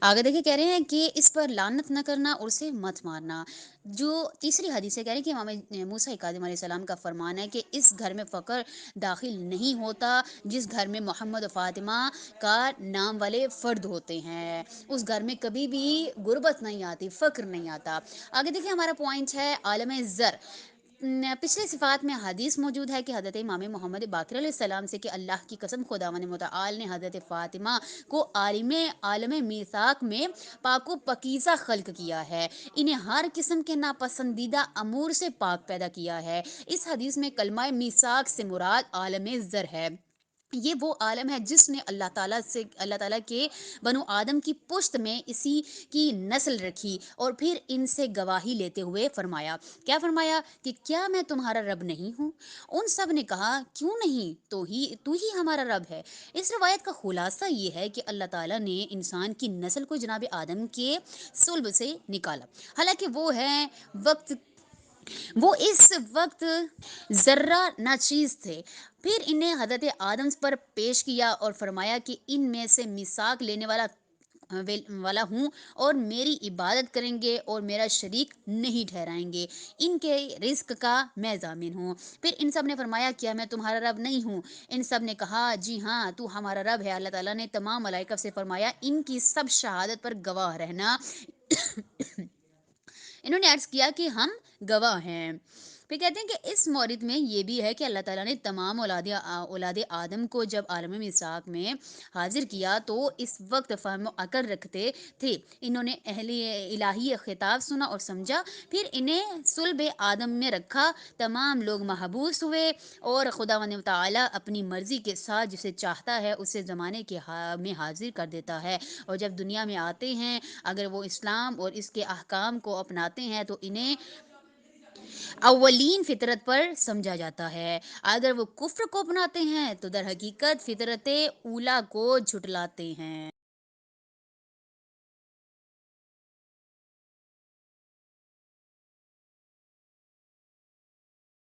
आगे देखिए कह रहे हैं कि इस पर लानत न करना और उसे मत मारना। जो तीसरी हदीस है कह रहे हैं कि इमाम मूसा काज़िम अलैहिस्सलाम का फरमान है कि इस घर में फ़क्र दाखिल नहीं होता जिस घर में मोहम्मद और फ़ातिमा का नाम वाले फ़र्द होते हैं। उस घर में कभी भी गुर्बत नहीं आती, फ़क्र नहीं आता। आगे देखिए हमारा पॉइंट है आलम ज़र। पिछले सिफ़ात में हदीस मौजूद है कि हज़रत इमाम मोहम्मद बाक़िर अलैहिस्सलाम से कि अल्लाह की कसम खुदावंद मुतआल ने हज़रत फ़ातिमा को आलम मीसाक में पाको पकीज़ा खल्क किया है। इन्हें हर किस्म के नापसंदीदा अमूर से पाक पैदा किया है। इस हदीस में कलमा मीसाक से मुराद आलम ज़र है। ये वो आलम है जिसने अल्लाह ताला के बनु आदम की पुश्त में इसी की नस्ल रखी और फिर इनसे गवाही लेते हुए फरमाया, क्या फरमाया कि क्या मैं तुम्हारा रब नहीं हूँ? उन सब ने कहा क्यों नहीं, तू ही हमारा रब है। इस रवायत का खुलासा ये है कि अल्लाह ताला ने इंसान की नस्ल को जनाब आदम के सुल्ब से निकाला। हालांकि वो इस वक्त ज़र्रा नाचीज़ थे। फिर इन्हें हज़रत आदम पर पेश किया और फरमाया कि इनमें से मिसाक लेने वाला हूँ और मेरी इबादत करेंगे और मेरा शरीक नहीं ठहराएंगे। इनके रिस्क का मैं ज़ामिन हूँ। फिर इन सब ने फरमाया क्या मैं तुम्हारा रब नहीं हूँ? इन सब ने कहा जी हाँ, तू हमारा रब है। अल्लाह ताला ने तमाम मलाइका से फरमाया इनकी सब शहादत पर गवाह रहना। इन्होंने अर्ज़ किया कि हम गवाह हैं। फिर कहते हैं कि इस मौरिद में ये भी है कि अल्लाह ताला ने तमाम औलाद आदम को जब आलम मिसाक में हाजिर किया तो इस वक्त फ़हम अकल रखते थे। इन्होंने अहले इलाही खिताब सुना और समझा। फिर इन्हें सुल्ब आदम में रखा। तमाम लोग महबूस हुए और खुदावंद तआला अपनी मर्ज़ी के साथ जिसे चाहता है उसे ज़माने में हाजिर कर देता है। और जब दुनिया में आते हैं अगर वो इस्लाम और इसके अहकाम को अपनाते हैं तो इन्हें अव्वलीन फितरत पर समझा जाता है। अगर वो कुफ्र को अपनाते हैं तो दर हकीकत फितरत ऊला को झुटलाते हैं।